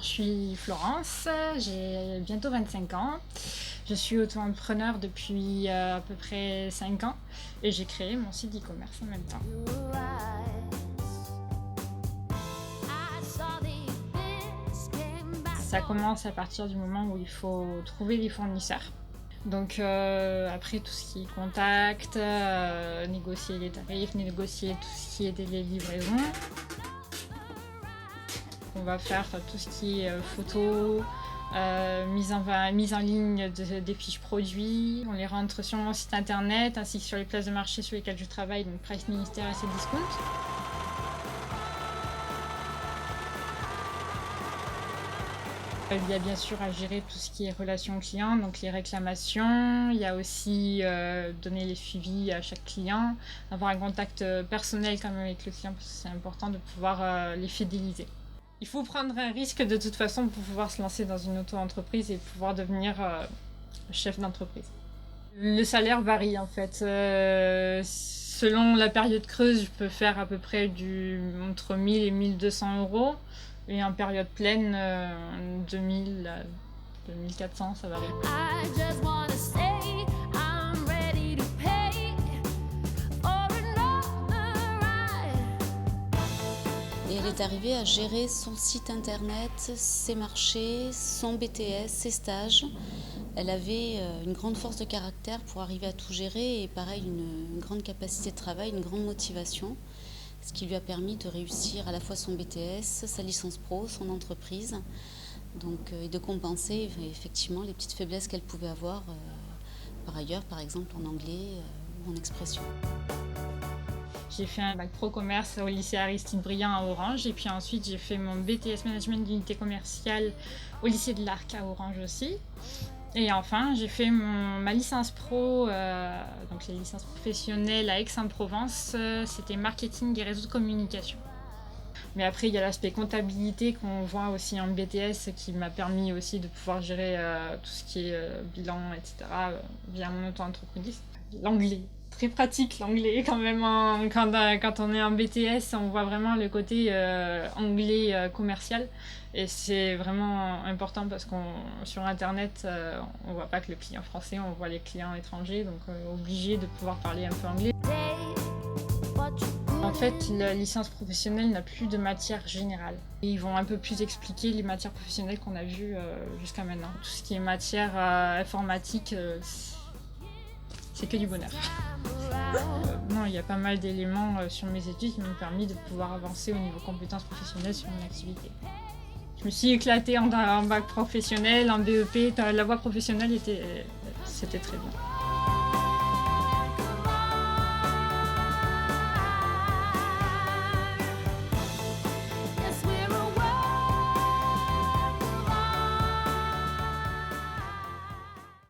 Je suis Florence, j'ai bientôt 25 ans. Je suis auto-entrepreneur depuis à peu près 5 ans et j'ai créé mon site e-commerce en même temps. Ça commence à partir du moment où il faut trouver les fournisseurs. Donc après tout ce qui est contact, négocier les tarifs, négocier tout ce qui est délai de livraison. On va faire tout ce qui est photos, mise en ligne des fiches produits. On les rentre sur mon site internet ainsi que sur les places de marché sur lesquelles je travaille, donc Price Minister et Cdiscount. Il y a bien sûr à gérer tout ce qui est relations clients, donc les réclamations. Il y a aussi donner les suivis à chaque client, avoir un contact personnel quand même avec le client parce que c'est important de pouvoir les fidéliser. Il faut prendre un risque de toute façon pour pouvoir se lancer dans une auto-entreprise et pouvoir devenir chef d'entreprise. Le salaire varie en fait. Selon la période creuse, je peux faire à peu près entre 1000 et 1200 euros. Et en période pleine, 2000 à 2400, ça varie. Et elle est arrivée à gérer son site internet, ses marchés, son BTS, ses stages. Elle avait une grande force de caractère pour arriver à tout gérer et pareil, une grande capacité de travail, une grande motivation. Ce qui lui a permis de réussir à la fois son BTS, sa licence pro, son entreprise, donc, et de compenser effectivement les petites faiblesses qu'elle pouvait avoir par ailleurs, par exemple en anglais ou en expression. J'ai fait un bac pro commerce au lycée Aristide Briand à Orange et puis ensuite j'ai fait mon BTS management d'unité commerciale au lycée de l'Arc à Orange aussi. Et enfin, j'ai fait ma licence pro, donc la licence professionnelle à Aix-en-Provence, c'était marketing et réseau de communication. Mais après, il y a l'aspect comptabilité qu'on voit aussi en BTS qui m'a permis aussi de pouvoir gérer tout ce qui est bilan, etc. Via mon auto-entreprise. L'anglais, très pratique l'anglais quand même. Quand on est en BTS, on voit vraiment le côté anglais commercial. Et c'est vraiment important parce qu'on sur internet, on voit pas que le client français, on voit les clients étrangers, donc obligé de pouvoir parler un peu anglais. En fait, la licence professionnelle n'a plus de matière générale. Et ils vont un peu plus expliquer les matières professionnelles qu'on a vues jusqu'à maintenant. Tout ce qui est matière informatique, c'est que du bonheur. Non, il y a pas mal d'éléments sur mes études qui m'ont permis de pouvoir avancer au niveau compétences professionnelles sur mon activité. Je me suis éclatée en bac professionnel, en BEP, la voie professionnelle c'était très bien.